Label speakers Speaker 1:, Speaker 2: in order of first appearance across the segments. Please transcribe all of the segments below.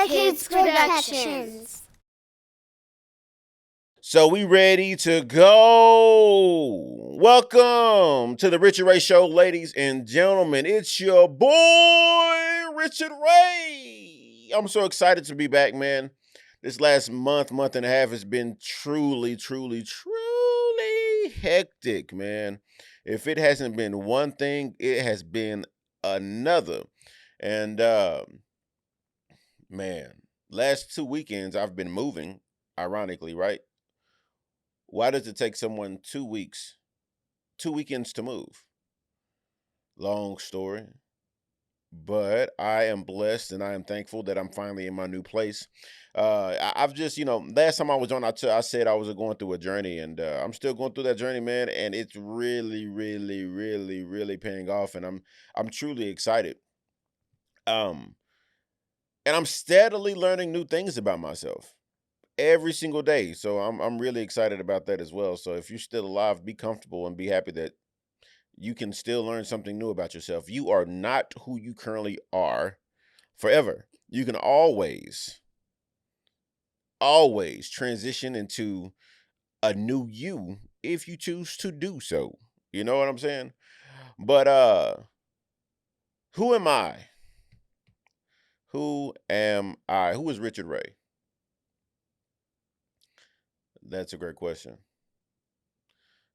Speaker 1: Our Kids Productions.
Speaker 2: So we ready to go. Welcome to the Richard Ray Show, ladies and gentlemen. It's your boy, Richard Ray. I'm so excited to be back, man. This last month and a half has been truly hectic, man. If it hasn't been one thing, it has been another. And man, last 2 weekends I've been moving, ironically, right? Why does it take someone 2 weeks, 2 weekends to move? Long story. But I am blessed and I am thankful that I'm finally in my new place. I've just, last time I was on, I said I was going through a journey, and I'm still going through that journey, man. And it's really paying off, and I'm truly excited. Um, and I'm steadily learning new things about myself every single day. So I'm really excited about that as well. So if you're still alive, be comfortable and be happy that you can still learn something new about yourself. You are not who you currently are forever. You can always transition into a new you if you choose to do so. You know what I'm saying? But who am I? Who am I? Who is Richard Ray? That's a great question.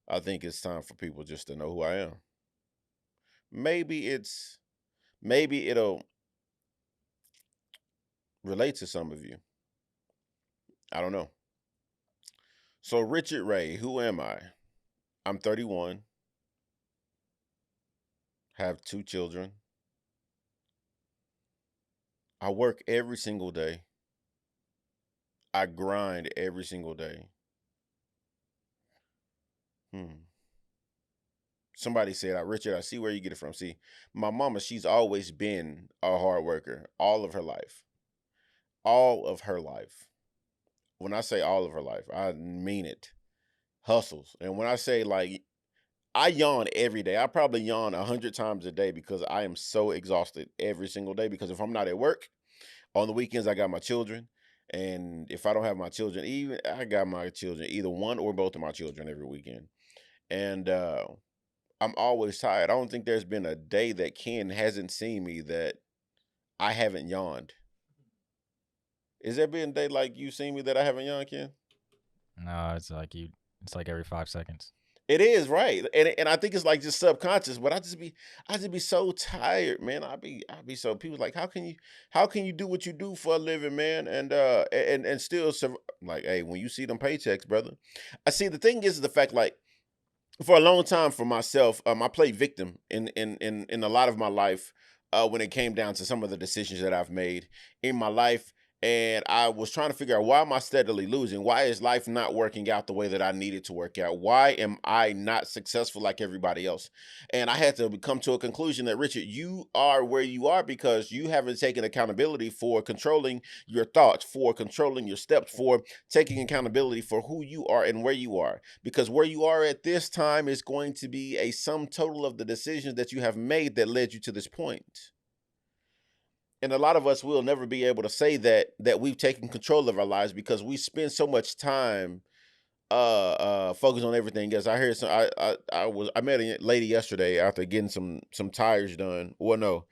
Speaker 2: I think it's time for people just to know who I am. Maybe it'll relate to some of you. I don't know. So Richard Ray, who am I? I'm 31, have two children. I work every single day. I grind every single day. Hmm. Somebody said, Richard, I see where you get it from. See, my mama, she's always been a hard worker all of her life. All of her life. When I say all of her life, I mean it. Hustles. And when I say, like, I yawn every day. I probably yawn 100 times a day because I am so exhausted every single day. Because if I'm not at work, on the weekends I got my children, and if I don't have my children, even I got my children, either one or both of my children every weekend, and I'm always tired. I don't think there's been a day that Ken hasn't seen me that I haven't yawned. Is there been a day like you seen me that I haven't yawned, Ken?
Speaker 3: No, it's like you. It's like every 5 seconds.
Speaker 2: It is right, and I think it's like just subconscious. But I just be so tired, man. I be so people like how can you do what you do for a living, man, and still like, hey, when you see them paychecks, brother. I see the thing is the fact, like, for a long time for myself, I played victim in a lot of my life, when it came down to some of the decisions that I've made in my life. And I was trying to figure out, why am I steadily losing? Why is life not working out the way that I need it to work out? Why am I not successful like everybody else? And I had to come to a conclusion that, Richard, you are where you are because you haven't taken accountability for controlling your thoughts, for controlling your steps, for taking accountability for who you are and where you are, because where you are at this time is going to be a sum total of the decisions that you have made that led you to this point. And a lot of us will never be able to say that we've taken control of our lives because we spend so much time focused on everything else. I heard some I met a lady yesterday after getting some tires done. Well, no,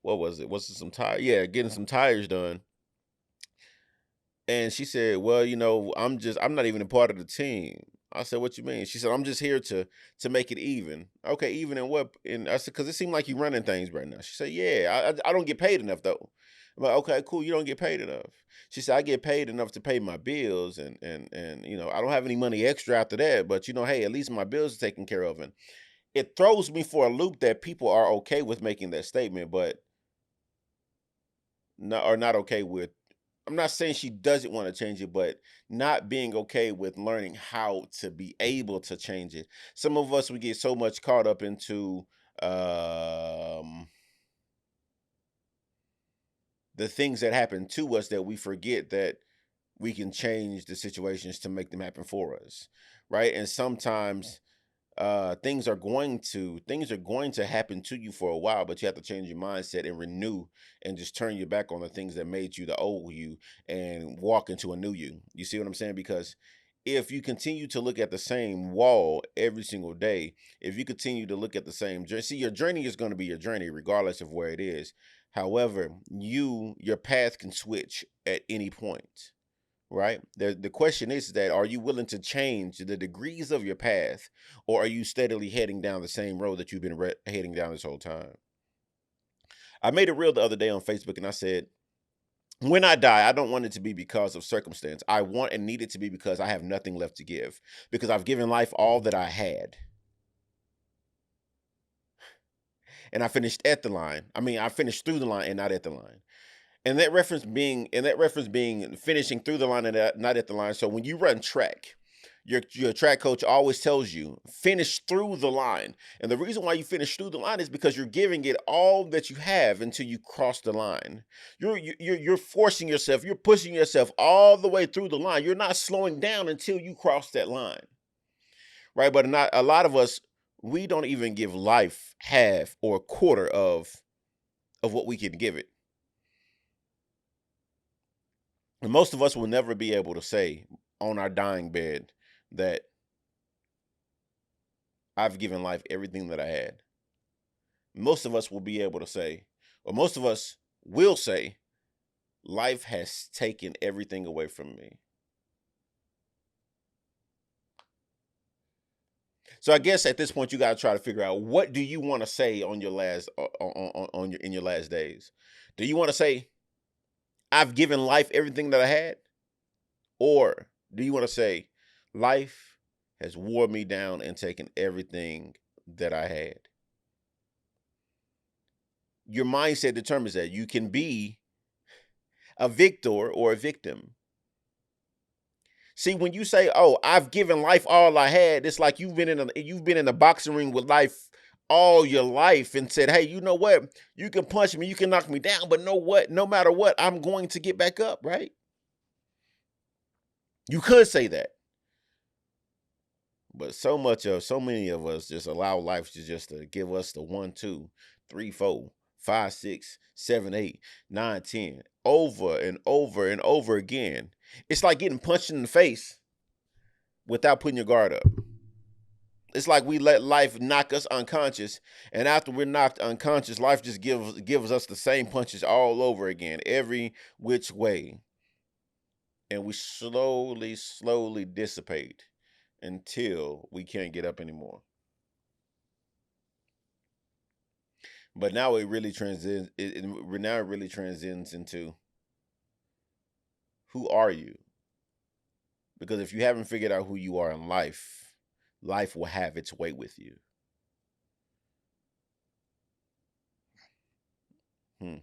Speaker 2: what was it? Was it some tire? Yeah, getting some tires done. And she said, "Well, I'm not even a part of the team." I said, "What you mean?" She said, "I'm just here to make it even." Okay, even in what? And I said, "Because it seemed like you running things right now." She said, "Yeah, I don't get paid enough though." I'm like, "Okay, cool. You don't get paid enough." She said, "I get paid enough to pay my bills, and I don't have any money extra after that. But hey, at least my bills are taken care of." And it throws me for a loop that people are okay with making that statement, but not are not okay with. I'm not saying she doesn't want to change it, but not being okay with learning how to be able to change it. Some of us, we get so much caught up into um, the things that happen to us that we forget that we can change the situations to make them happen for us, right? And sometimes things are going to happen to you for a while, but you have to change your mindset and renew and just turn your back on the things that made you the old you and walk into a new you. You see what I'm saying? Because if you continue to look at the same wall every single day, if you continue to look at the same journey, see, your journey is going to be your journey regardless of where it is. However, your path can switch at any point, right? The question is that, are you willing to change the degrees of your path, or are you steadily heading down the same road that you've been heading down this whole time? I made a reel the other day on Facebook, and I said, when I die, I don't want it to be because of circumstance. I want and need it to be because I have nothing left to give, because I've given life all that I had. And I finished at the line. I mean, I finished through the line and not at the line. And that reference being finishing through the line and not at the line. So when you run track, your track coach always tells you finish through the line. And the reason why you finish through the line is because you're giving it all that you have until you cross the line. You're forcing yourself, you're pushing yourself all the way through the line. You're not slowing down until you cross that line. Right? But not a lot of us, we don't even give life half or a quarter of what we can give it. And most of us will never be able to say on our dying bed that I've given life everything that I had. Most of us will be able to say, or most of us will say, life has taken everything away from me. So I guess at this point you got to try to figure out, what do you want to say on your last on your in your last days? Do you want to say I've given life everything that I had? Or do you want to say life has wore me down and taken everything that I had? Your mindset determines that. You can be a victor or a victim. See, when you say, "Oh, I've given life all I had," it's like you've been in a boxing ring with life all your life and said, "Hey, you know what? You can punch me, you can knock me down, but know what? No matter what, I'm going to get back up," right? You could say that. But so many of us just allow life to give us the 1, 2, 3, 4, 5, 6, 7, 8, 9, 10 over and over and over again. It's like getting punched in the face without putting your guard up. It's like we let life knock us unconscious, and after we're knocked unconscious, life just gives us the same punches all over again, every which way. And we slowly dissipate until we can't get up anymore. But now it really transcends into, who are you? Because if you haven't figured out who you are in life, life will have its way with you. Hmm.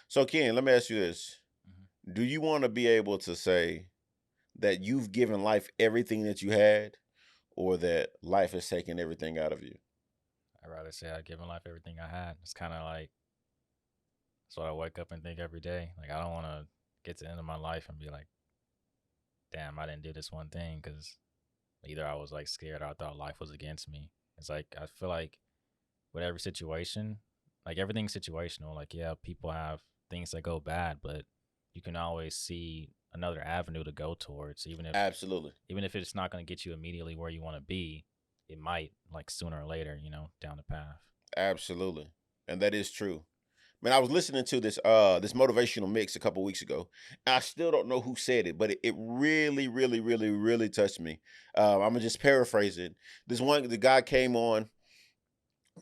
Speaker 2: So Ken, let me ask you this.
Speaker 3: Mhm.
Speaker 2: Do you want to be able to say that you've given life everything that you had, or that life has taken everything out of you?
Speaker 3: I'd rather say I've given life everything I had. It's kind of like, that's what I wake up and think every day. Like, I don't want to get to the end of my life and be like, damn, I didn't do this one thing because either I was like scared or I thought life was against me. It's like, I feel like with every situation, like everything's situational. Like, yeah, people have things that go bad, but you can always see another avenue to go towards,
Speaker 2: Absolutely.
Speaker 3: even if it's not going to get you immediately where you want to be, it might, like, sooner or later, down the path.
Speaker 2: Absolutely. And that is true. Man, I was listening to this motivational mix a couple weeks ago. I still don't know who said it, but it really, really, really, really touched me. I'm gonna just paraphrase it. The guy came on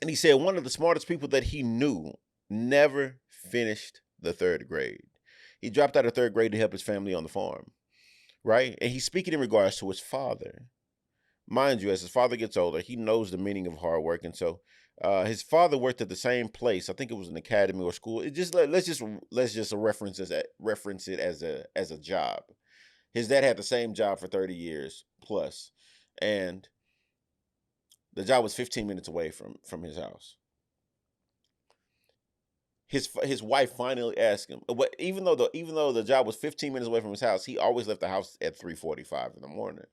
Speaker 2: and he said one of the smartest people that he knew never finished the third grade. He dropped out of third grade to help his family on the farm, right? And he's speaking in regards to his father. Mind you, as his father gets older, he knows the meaning of hard work, and so his father worked at the same place. I think it was an academy or school. It just let's just reference it as a job. His dad had the same job for 30 years plus, and the job was 15 minutes away from his house. His wife finally asked him, but even though the job was 15 minutes away from his house, he always left the house at 3:45 in the morning.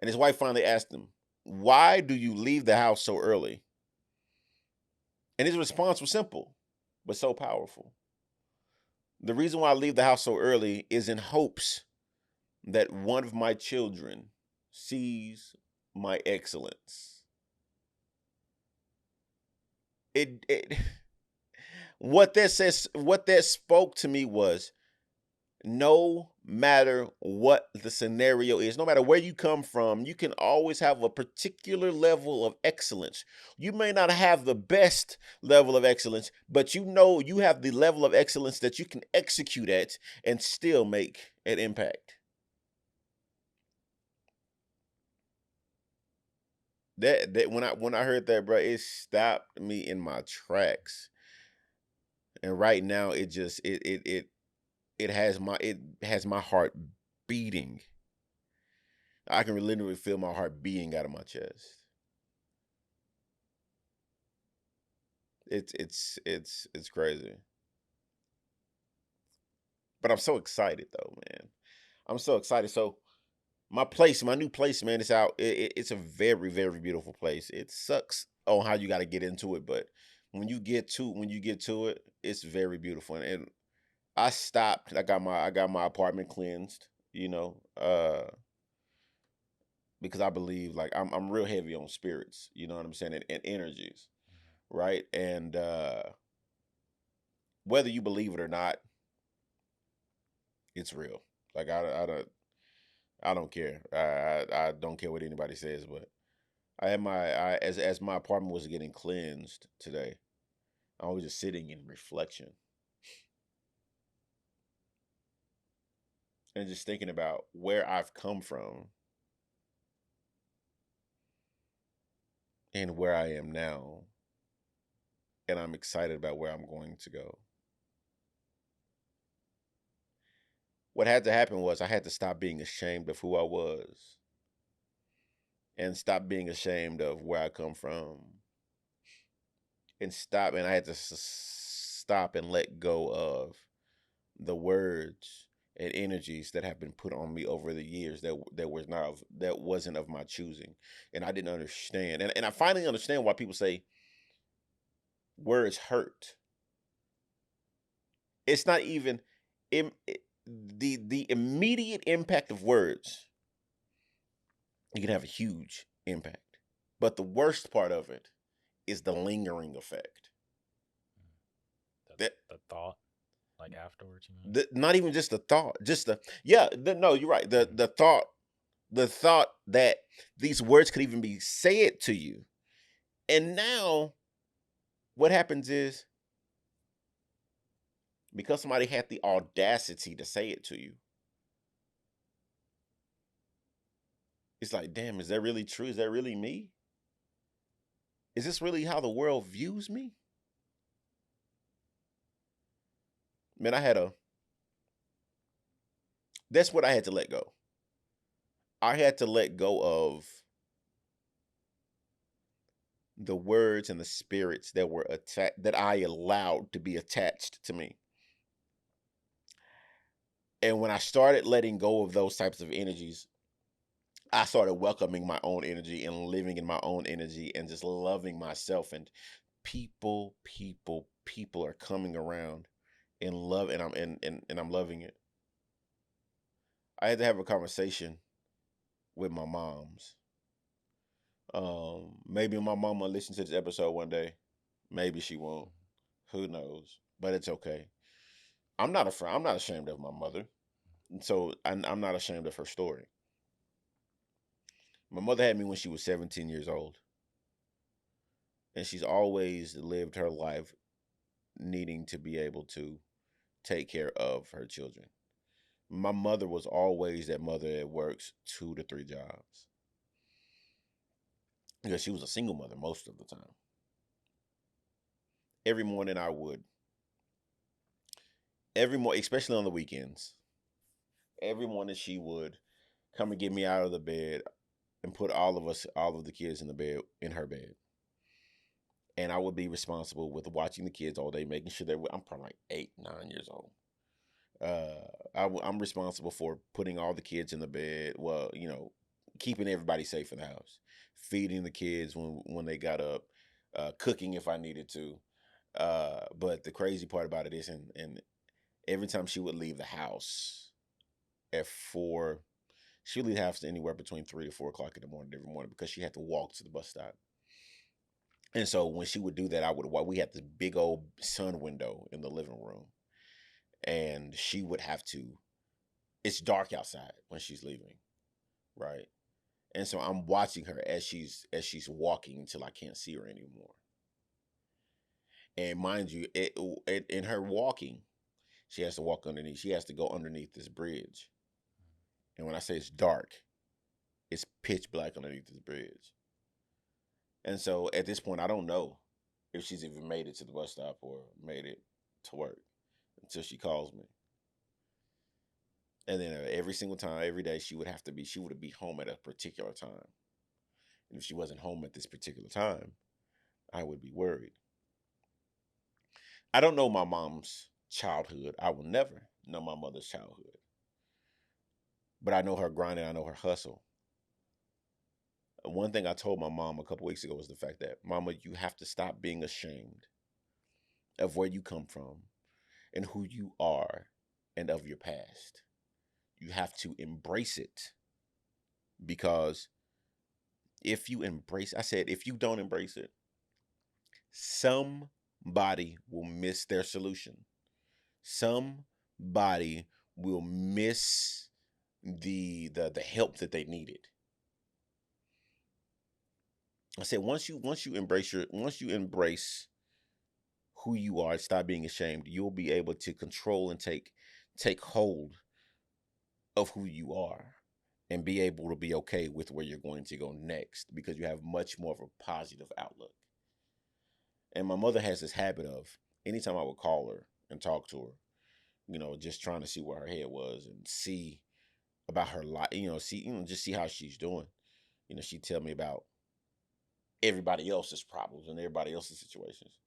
Speaker 2: And his wife finally asked him, "Why do you leave the house so early?" And his response was simple, but so powerful. "The reason why I leave the house so early is in hopes that one of my children sees my excellence." It what that spoke to me was, no matter what the scenario is, no matter where you come from, you can always have a particular level of excellence. You may not have the best level of excellence, but you know you have the level of excellence that you can execute at and still make an impact. That when I heard that, bro, it stopped me in my tracks. And right now it just it has my heart beating. I can literally feel my heart beating out of my chest. It's crazy. But I'm so excited though, man. I'm so excited. So my new place, man, it's out. It's a very, very beautiful place. It sucks on how you got to get into it, but when you get to it, it's very beautiful. And I stopped. I got my apartment cleansed. You know, because I believe like I'm real heavy on spirits. You know what I'm saying, and energies, right? And whether you believe it or not, it's real. Like I don't care. I don't care what anybody says, but as my apartment was getting cleansed today, I was just sitting in reflection and just thinking about where I've come from and where I am now, and I'm excited about where I'm going to go. What had to happen was I had to stop being ashamed of who I was and stop being ashamed of where I come from and I had to stop and let go of the words and energies that have been put on me over the years that wasn't of my choosing, and I didn't understand. And I finally understand why people say words hurt. It's not even the immediate impact of words. You can have a huge impact, but the worst part of it is the lingering effect. That
Speaker 3: The thought, like afterwards, you mean?
Speaker 2: not even just the thought, just no, you're right. The thought that these words could even be said to you. And now what happens is, because somebody had the audacity to say it to you, it's like, damn, is that really true? Is that really me? Is this really how the world views me? Man, that's what I had to let go. I had to let go of the words and the spirits that I allowed to be attached to me. And when I started letting go of those types of energies, I started welcoming my own energy and living in my own energy and just loving myself. And people are coming around and love, and I'm loving it. I had to have a conversation with my moms. Maybe my mama will listen to this episode one day. Maybe she won't. Who knows? But it's okay. I'm not ashamed of my mother. So I'm not ashamed of her story. My mother had me when she was 17 years old, and she's always lived her life needing to be able to take care of her children. My mother was always that mother that works 2 to 3 jobs because she was a single mother most of the time. Every morning I would, every morning, especially on the weekends, every morning she would come and get me out of the bed and put all of the kids in her bed. And I would be responsible with watching the kids all day, making sure I'm probably like 8, 9 years old. I'm responsible for putting all the kids in the bed. Well, keeping everybody safe in the house, feeding the kids when they got up, cooking if I needed to. But the crazy part about it is, and every time she would leave the house at 4, she would leave the house anywhere between 3 to 4 o'clock in the morning every morning because she had to walk to the bus stop. And so when she would do that, I would walk. We had this big old sun window in the living room, and she would have to. It's dark outside when she's leaving, right? And so I'm watching her as she's walking until I can't see her anymore. And mind you, in her walking, she has to walk underneath. She has to go underneath this bridge. And when I say it's dark, it's pitch black underneath this bridge. And so at this point, I don't know if she's even made it to the bus stop or made it to work until she calls me. And then every single time, every day, she would be home at a particular time. And if she wasn't home at this particular time, I would be worried. I don't know my mom's childhood. I will never know my mother's childhood. But I know her grind and I know her hustle. One thing I told my mom a couple weeks ago was the fact that, Mama, you have to stop being ashamed of where you come from and who you are and of your past. You have to embrace it, because if you don't embrace it, somebody will miss their solution. Somebody will miss the help that they needed. I said once you embrace who you are, stop being ashamed, you'll be able to control and take hold of who you are and be able to be okay with where you're going to go next, because you have much more of a positive outlook. And my mother has this habit of, anytime I would call her and talk to her, just trying to see where her head was and see about her life, just see how she's doing. She'd tell me about everybody else's problems and everybody else's situations.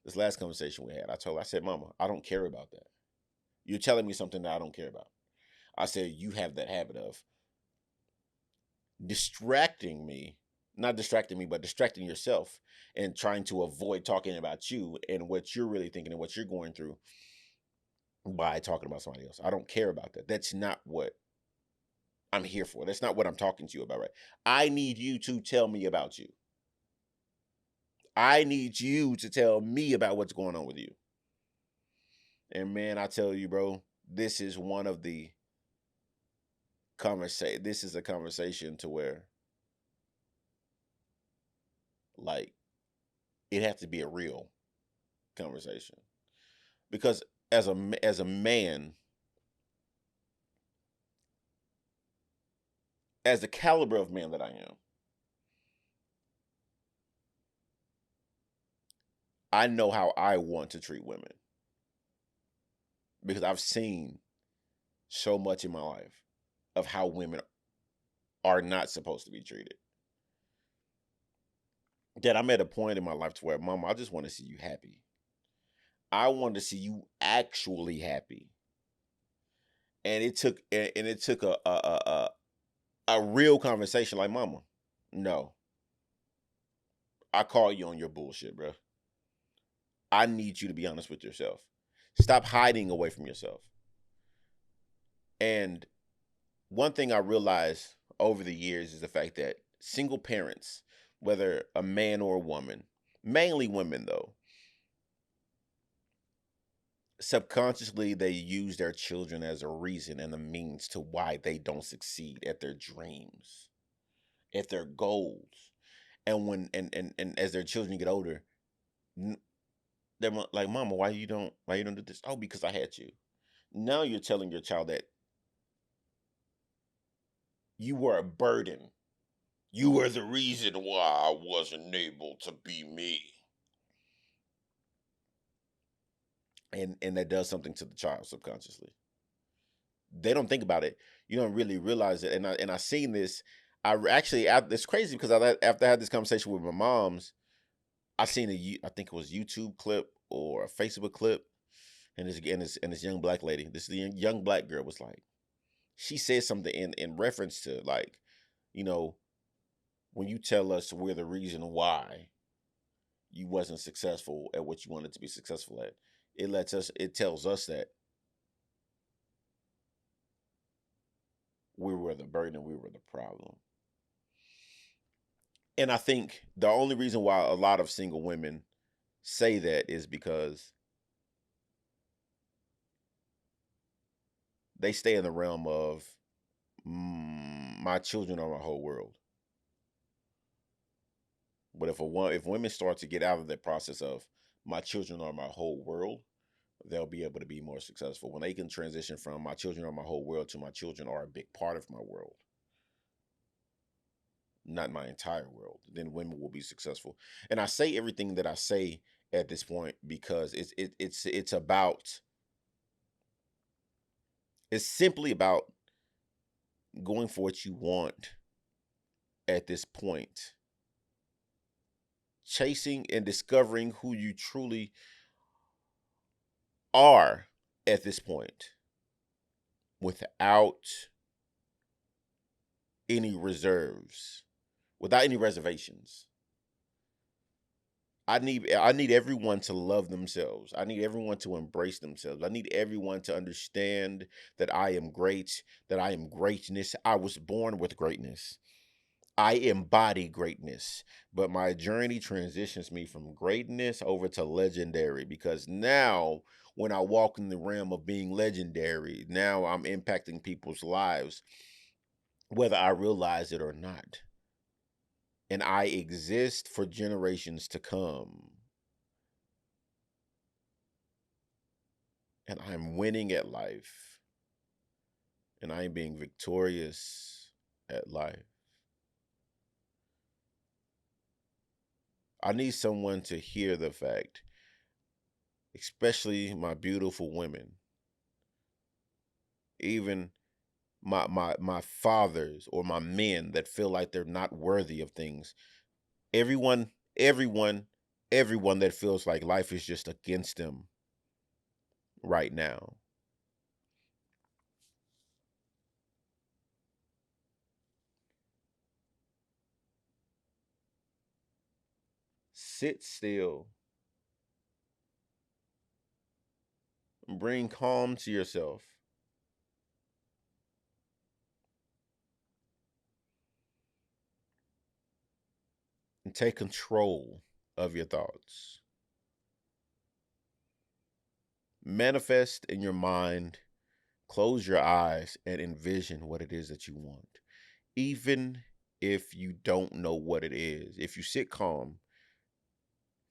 Speaker 2: This last conversation we had, I said, Mama, I don't care about that. You're telling me something that I don't care about. I said, you have that habit of distracting me, not distracting me, but distracting yourself and trying to avoid talking about you and what you're really thinking and what you're going through by talking about somebody else. I don't care about that. That's not what I'm here for. That's not what I'm talking to you about, right? I need you to tell me about you. I need you to tell me about what's going on with you. And man, I tell you, bro, this is one of the this is a conversation to where, like, it has to be a real conversation, because as a man, as the caliber of man that I am, I know how I want to treat women, because I've seen so much in my life of how women are not supposed to be treated, that I'm at a point in my life to where, Mama, I just want to see you happy. I want to see you actually happy. And it took a real conversation, like, Mama, no, I call you on your bullshit, bro. I need you to be honest with yourself. Stop hiding away from yourself. And one thing I realized over the years is the fact that single parents, whether a man or a woman, mainly women though, subconsciously they use their children as a reason and a means to why they don't succeed at their dreams, at their goals. And when as their children get older, they're like, Mama, why you don't do this? Oh, because I had you. Now you're telling your child that you were a burden. You were the reason why I wasn't able to be me. And that does something to the child subconsciously. They don't think about it. You don't really realize it. And I seen this. It's crazy because after I had this conversation with my moms, I seen I think it was YouTube clip or a Facebook clip, and this young black lady, this young black girl was like, she said something in reference to, like, you know, when you tell us we're the reason why you wasn't successful at what you wanted to be successful at, it tells us that we were the burden and we were the problem. And I think the only reason why a lot of single women say that is because they stay in the realm of my children are my whole world. But if women start to get out of that process of my children are my whole world, they'll be able to be more successful. When they can transition from my children are my whole world to my children are a big part of my world, not my entire world, then women will be successful. And I say everything that I say at this point because it's simply about going for what you want at this point, chasing and discovering who you truly are at this point without any reserves, without any reservations. I need everyone to love themselves. I need everyone to embrace themselves. I need everyone to understand that I am great, that I am greatness. I was born with greatness. I embody greatness, but my journey transitions me from greatness over to legendary because now when I walk in the realm of being legendary, now I'm impacting people's lives whether I realize it or not. And I exist for generations to come. And I'm winning at life. And I am being victorious at life. I need someone to hear the fact, especially my beautiful women, even my fathers or my men that feel like they're not worthy of things. Everyone, everyone, everyone that feels like life is just against them right now. Sit still. Bring calm to yourself. And take control of your thoughts. Manifest in your mind. Close your eyes and envision what it is that you want. Even if you don't know what it is, if you sit calm,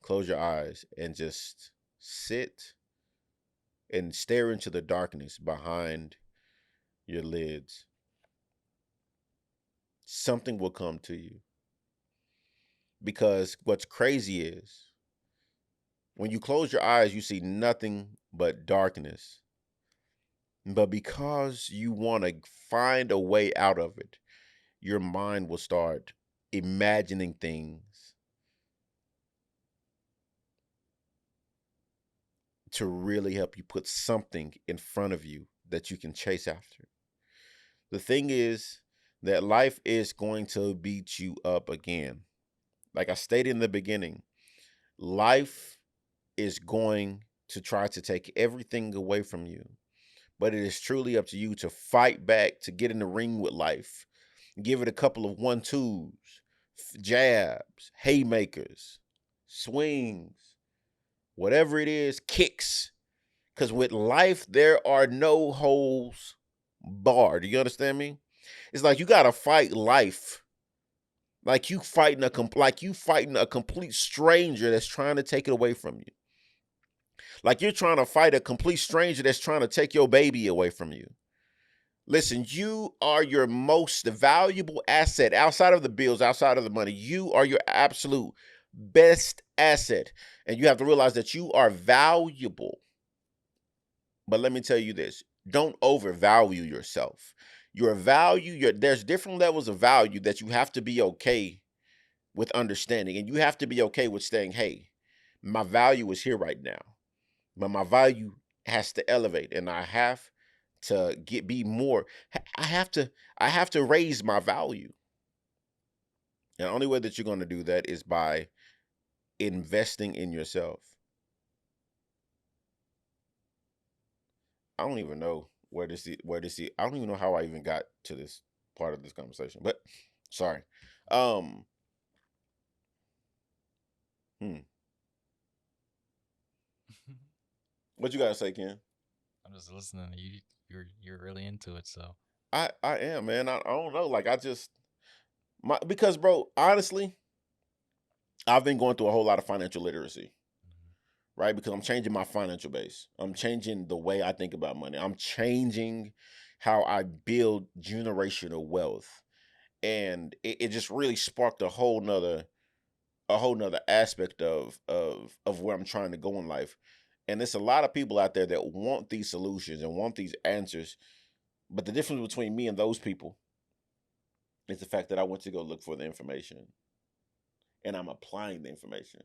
Speaker 2: close your eyes and just sit and stare into the darkness behind your lids. Something will come to you. Because what's crazy is when you close your eyes, you see nothing but darkness. But because you want to find a way out of it, your mind will start imagining things to really help you put something in front of you that you can chase after. The thing is that life is going to beat you up again. Like I stated in the beginning, life is going to try to take everything away from you. But it is truly up to you to fight back, to get in the ring with life. Give it a couple of 1-2s, jabs, haymakers, swings, whatever it is, kicks. Because with life, there are no holes barred. Do you understand me? It's like you gotta fight life. Like you fighting a complete stranger that's trying to take it away from you. Like you're trying to fight a complete stranger that's trying to take your baby away from you. Listen, you are your most valuable asset outside of the bills, outside of the money. You are your absolute best asset. And you have to realize that you are valuable. But let me tell you this, don't overvalue yourself. There's different levels of value that you have to be okay with understanding. And you have to be okay with saying, hey, my value is here right now. But my value has to elevate and I have to be more. I have to raise my value. And the only way that you're going to do that is by investing in yourself. I don't even know I don't even know how I even got to this part of this conversation. But sorry. Um hmm. What you gotta say, Ken?
Speaker 3: I'm just listening to you. You're really into it, so.
Speaker 2: I am, man. I don't know. Like I just my because bro, honestly, I've been going through a whole lot of financial literacy, right? Because I'm changing my financial base. I'm changing the way I think about money. I'm changing how I build generational wealth. And it just really sparked a whole nother aspect of where I'm trying to go in life. And there's a lot of people out there that want these solutions and want these answers. But the difference between me and those people is the fact that I went to go look for the information and I'm applying the information.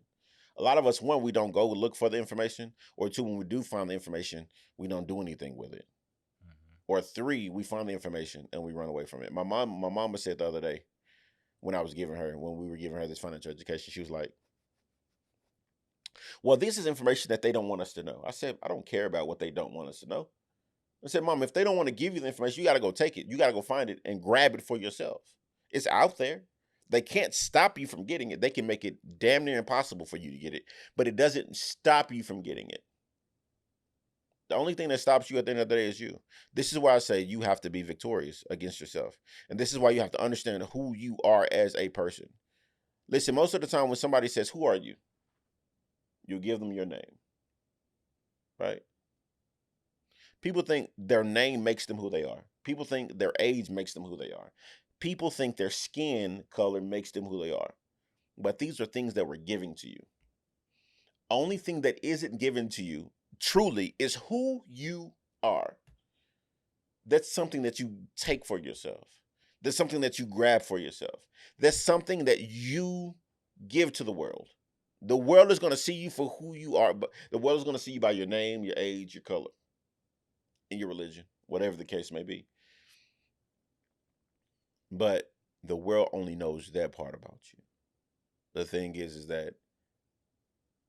Speaker 2: A lot of us, one, we don't go look for the information, or two, when we do find the information, we don't do anything with it. Or three, we find the information and we run away from it. My mama said the other day when we were giving her this financial education, she was like, well, this is information that they don't want us to know. I said, I don't care about what they don't want us to know. I said, Mom, if they don't want to give you the information, you got to go take it. You got to go find it and grab it for yourself. It's out there. They can't stop you from getting it. They can make it damn near impossible for you to get it, but it doesn't stop you from getting it. The only thing that stops you at the end of the day is you. This is why I say you have to be victorious against yourself. And this is why you have to understand who you are as a person. Listen, most of the time when somebody says, who are you? You give them your name, right? People think their name makes them who they are. People think their age makes them who they are. People think their skin color makes them who they are. But these are things that were given to you. Only thing that isn't given to you truly is who you are. That's something that you take for yourself. That's something that you grab for yourself. That's something that you give to the world. The world is going to see you for who you are, but the world is going to see you by your name, your age, your color, and your religion, whatever the case may be. But the world only knows that part about you. The thing is that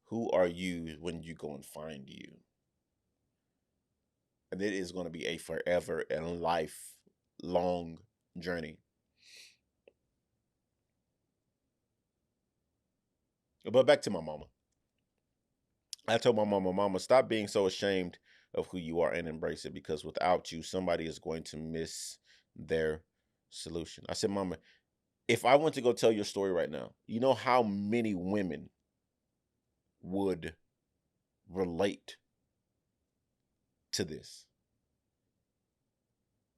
Speaker 2: who are you when you go and find you? And it is going to be a forever and lifelong journey. But back to my mama. I told my mama, stop being so ashamed of who you are and embrace it, because without you, somebody is going to miss their solution. I said, Mama, if I went to go tell your story right now, you know how many women would relate to this?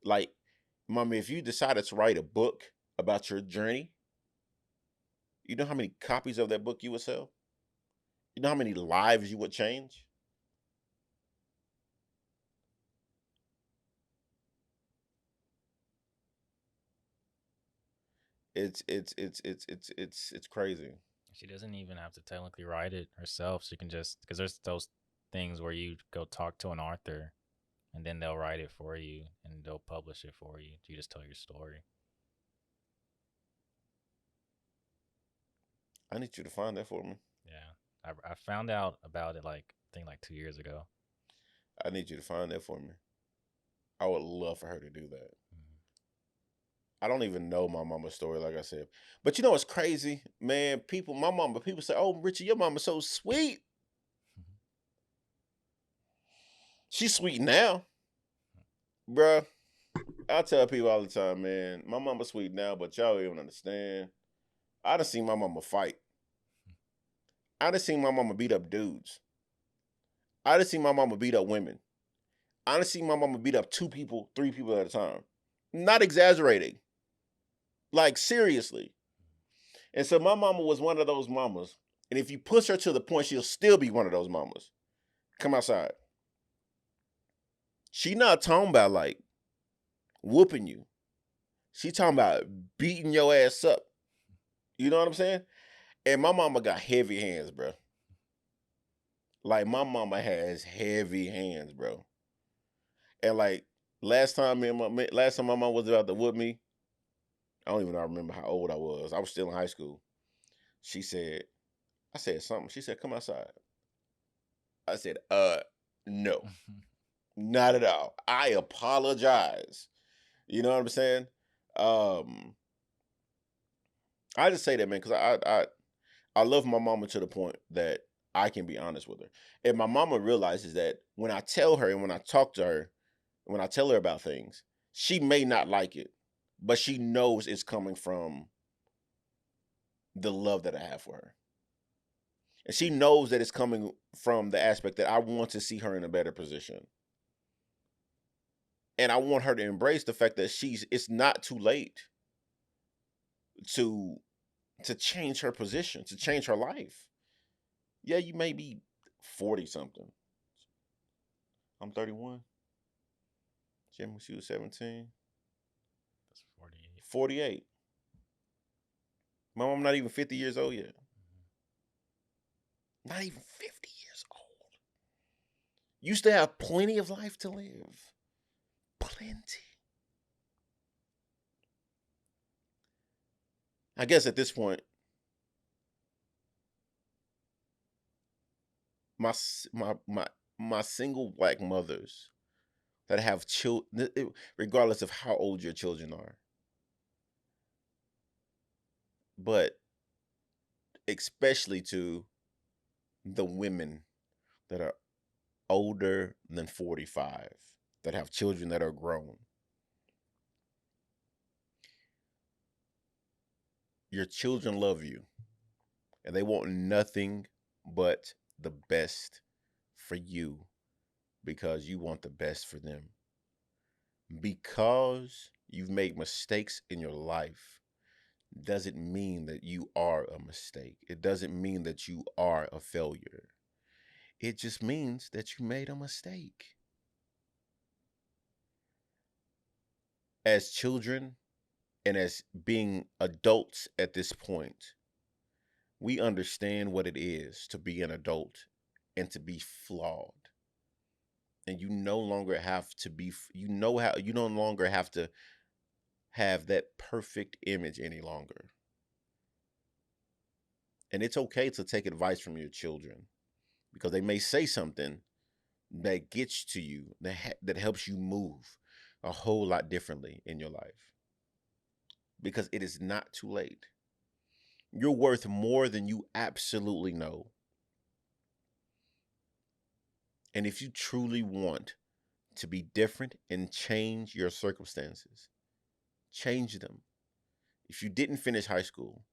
Speaker 2: Like, Mama, if you decided to write a book about your journey, you know how many copies of that book you would sell? You know how many lives you would change? It's crazy.
Speaker 3: She doesn't even have to technically write it herself. She can just, because there's those things where you go talk to an author and then they'll write it for you and they'll publish it for you. You just tell your story.
Speaker 2: I need you to find that for me.
Speaker 3: Yeah. I found out about it like, I think like 2 years ago.
Speaker 2: I need you to find that for me. I would love for her to do that. I don't even know my mama's story, like I said. But you know what's crazy? Man, people say, oh, Richie, your mama's so sweet. She's sweet now. Bruh, I tell people all the time, man, my mama's sweet now, but y'all don't even understand. I done seen my mama fight. I done seen my mama beat up dudes. I done seen my mama beat up women. I done seen my mama beat up 2 people, 3 people at a time. Not exaggerating. Like, seriously. And so my mama was one of those mamas. And if you push her to the point, she'll still be one of those mamas. Come outside. She not talking about like whooping you. She talking about beating your ass up. You know what I'm saying? And my mama got heavy hands, bro. Like my mama has heavy hands, bro. And like last time my mom was about to whoop me, I don't even remember how old I was. I was still in high school. She said, I said something. She said, come outside. I said, no, not at all. I apologize. You know what I'm saying? Um, I just say that, man, because I love my mama to the point that I can be honest with her. And my mama realizes that when I tell her and when I talk to her, when I tell her about things, she may not like it, but she knows it's coming from the love that I have for her. And she knows that it's coming from the aspect that I want to see her in a better position. And I want her to embrace the fact that it's not too late to change her position, to change her life. Yeah, you may be 40 something. I'm 31. She was 17.
Speaker 3: That's 48.
Speaker 2: 48. My mom not even 50 years old yet. Not even 50 years old. You still have plenty of life to live. Plenty. I guess at this point, my single black mothers that have children, regardless of how old your children are, but especially to the women that are older than 45, that have children that are grown. Your children love you, and they want nothing but the best for you because you want the best for them. Because you've made mistakes in your life doesn't mean that you are a mistake. It doesn't mean that you are a failure. It just means that you made a mistake. As children and as being adults at this point, we understand what it is to be an adult and to be flawed. And you no longer have to be, you no longer have to have that perfect image any longer. And it's okay to take advice from your children because they may say something that gets to you, that helps you move a whole lot differently in your life. Because it is not too late. You're worth more than you absolutely know. And if you truly want to be different and change your circumstances, change them. If you didn't finish high school,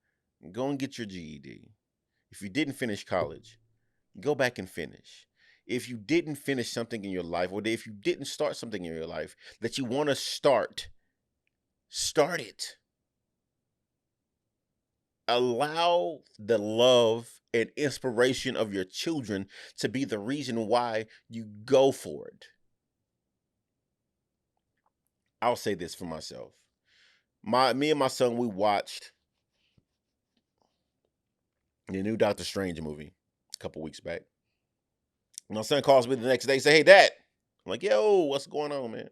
Speaker 2: go and get your GED. If you didn't finish college, go back and finish. If you didn't finish something in your life, or if you didn't start something in your life that you want to start it. Allow the love and inspiration of your children to be the reason why you go for it. I'll say this for myself. Me and my son, we watched the new Doctor Strange movie a couple weeks back. My son calls me the next day, say, "Hey, Dad." I'm like, "Yo, what's going on, man?"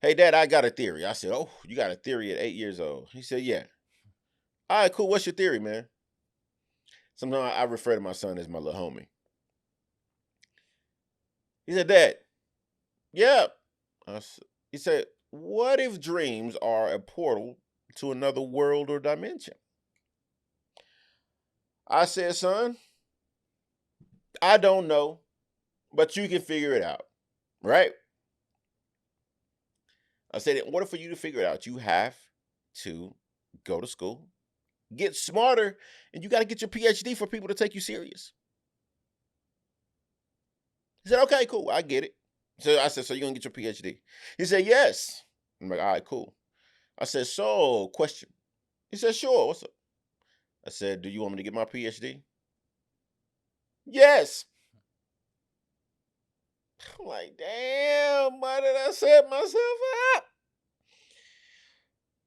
Speaker 2: "Hey, Dad, I got a theory." I said, "Oh, you got a theory at 8 years old?" He said, "Yeah." "All right, cool. What's your theory, man?" Sometimes I refer to my son as my little homie. He said, "Dad, yeah." He said, "What if dreams are a portal to another world or dimension?" I said, "Son, I don't know, but you can figure it out, right?" I said, "In order for you to figure it out, you have to go to school, get smarter, and you got to get your PhD for people to take you serious." He said, "Okay, cool. I get it." So I said, "So you're going to get your PhD?" He said, "Yes." I'm like, "All right, cool." I said, "So, question." He said, "Sure. What's up?" I said, "Do you want me to get my PhD?" "Yes." I'm like, damn, why did I set myself up?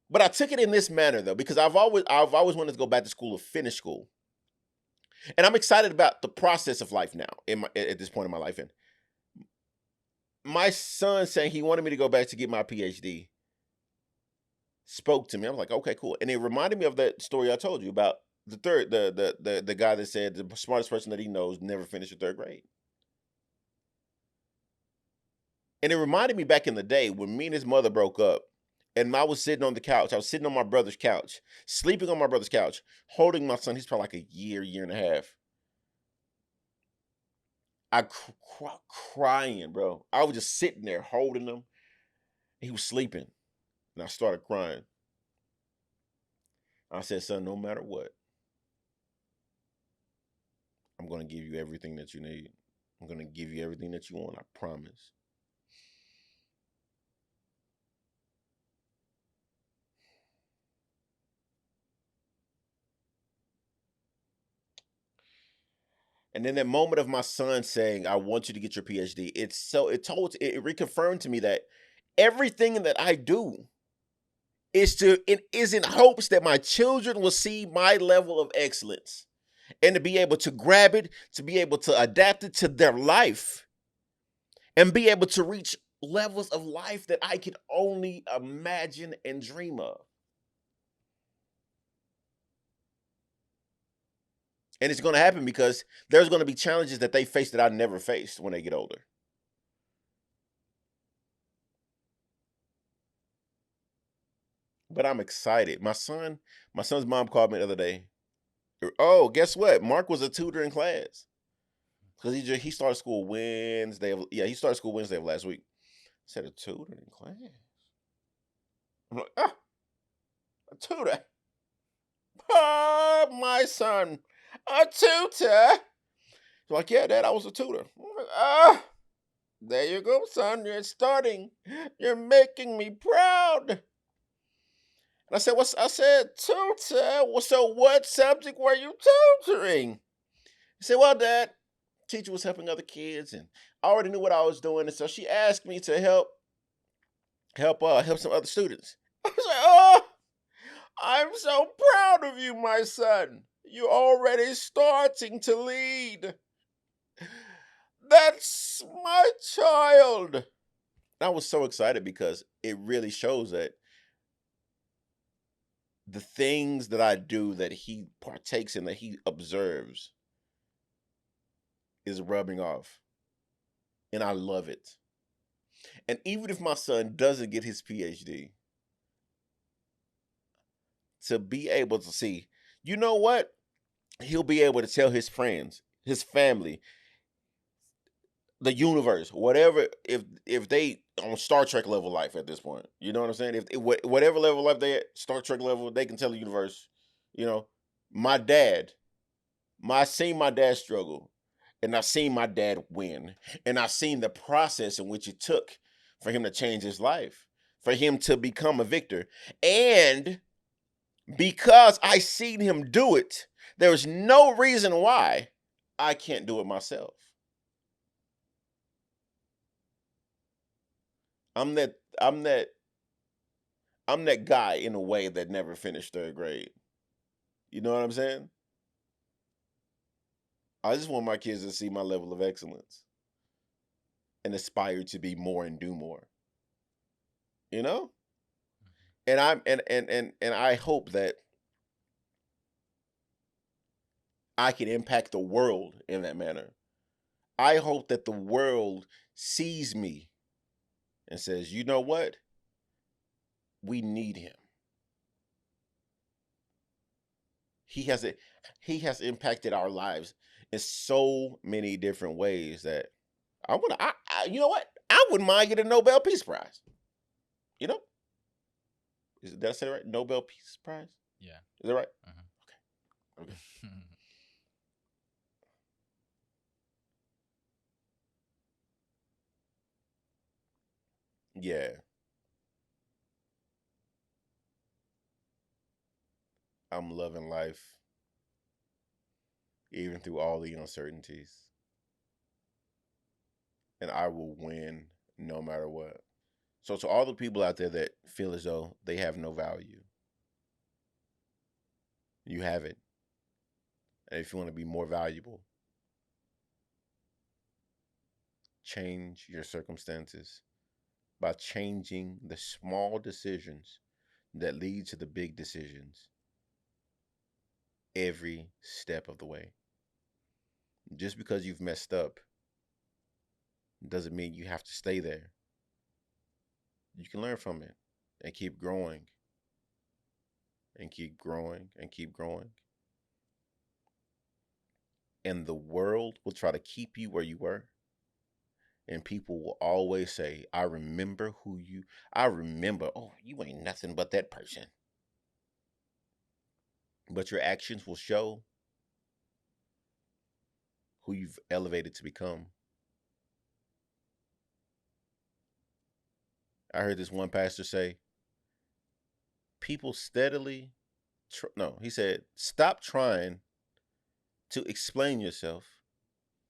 Speaker 2: But I took it in this manner though, because I've always wanted to go back to school or finish school. And I'm excited about the process of life now at this point in my life. And my son saying he wanted me to go back to get my PhD spoke to me. I was like, okay, cool. And it reminded me of that story I told you about the guy that said the smartest person that he knows never finished the third grade. And it reminded me back in the day when me and his mother broke up, and I was sitting on the couch. I was sitting on my brother's couch, sleeping on my brother's couch, holding my son. He's probably like a year and a half. I crying, bro. I was just sitting there holding him. He was sleeping, and I started crying. I said, son, no matter what, I'm going to give you everything that you need. I'm going to give you everything that you want. I promise. And then that moment of my son saying, I want you to get your PhD, it reconfirmed to me that everything that I do it is in hopes that my children will see my level of excellence and to be able to grab it, to be able to adapt it to their life and be able to reach levels of life that I can only imagine and dream of. And it's going to happen because there's going to be challenges that they face that I never faced when they get older. But I'm excited. My son's mom called me the other day. Oh, guess what? Mark was a tutor in class because he started school Wednesday. He started school Wednesday of last week. I said a tutor in class. I'm like, a tutor. My son, a tutor. He's like, yeah, Dad, I was a tutor. I'm like, there you go, son. You're starting. You're making me proud. And I said, tutor. Well, so what subject were you tutoring? He said, well, Dad, teacher was helping other kids, and I already knew what I was doing, and so she asked me to help some other students. I was like, oh, I'm so proud of you, my son. You're already starting to lead. That's my child. I was so excited because it really shows that the things that I do that he partakes in, that he observes, is rubbing off. And I love it. And even if my son doesn't get his PhD, to be able to see, you know what? He'll be able to tell his friends, his family, the universe, whatever, if they on Star Trek level life at this point, you know what I'm saying? If whatever level of life they at, Star Trek level, they can tell the universe, you know, my dad, I seen my dad struggle, and I seen my dad win, and I seen the process in which it took for him to change his life, for him to become a victor, and because I seen him do it, there's no reason why I can't do it myself. I'm that I'm that I'm that guy in a way that never finished third grade. You know what I'm saying? I just want my kids to see my level of excellence and aspire to be more and do more. You know? And I'm and I hope that I can impact the world in that manner. I hope that the world sees me and says, "You know what? We need him. He has it. He has impacted our lives in so many different ways that I want to. You know what? I wouldn't mind getting a Nobel Peace Prize. You know, did I say it right? Nobel Peace Prize.
Speaker 3: Yeah.
Speaker 2: Is that right?
Speaker 3: Uh-huh.
Speaker 2: Okay. Yeah, I'm loving life even through all the uncertainties, and I will win no matter what. So to all the people out there that feel as though they have no value, you have it. And if you want to be more valuable, change your circumstances by changing the small decisions that lead to the big decisions every step of the way. Just because you've messed up doesn't mean you have to stay there. You can learn from it and keep growing and keep growing and keep growing. And the world will try to keep you where you were. And people will always say, I remember, oh, you ain't nothing but that person. But your actions will show who you've elevated to become. I heard this one pastor say, people steadily, no, he said, stop trying to explain yourself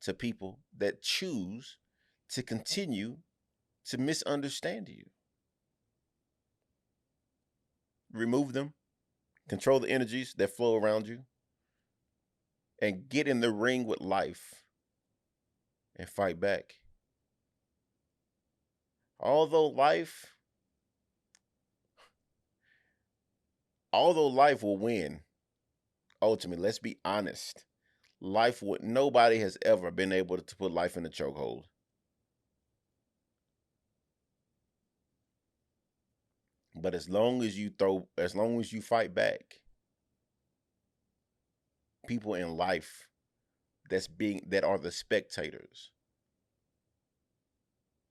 Speaker 2: to people that choose to continue to misunderstand you. Remove them, control the energies that flow around you, and get in the ring with life and fight back. Although life, although life will win, ultimately, let's be honest. Nobody has ever been able to put life in a chokehold. But as long as you fight back, people in life that are the spectators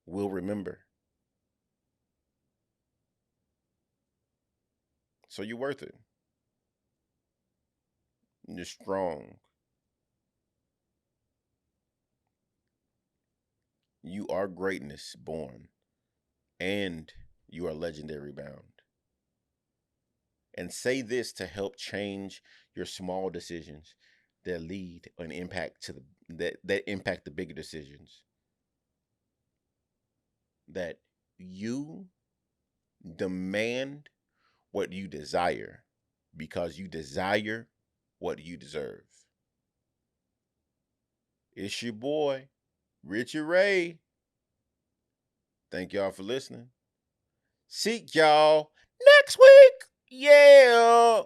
Speaker 2: will remember. So you're worth it. You're strong. You are greatness born, and you are legendary bound. And say this to help change your small decisions that lead and impact to that impact the bigger decisions. That you demand what you desire because you desire what you deserve. It's your boy, Richard Ray. Thank y'all for listening. Seek y'all next week. Yeah.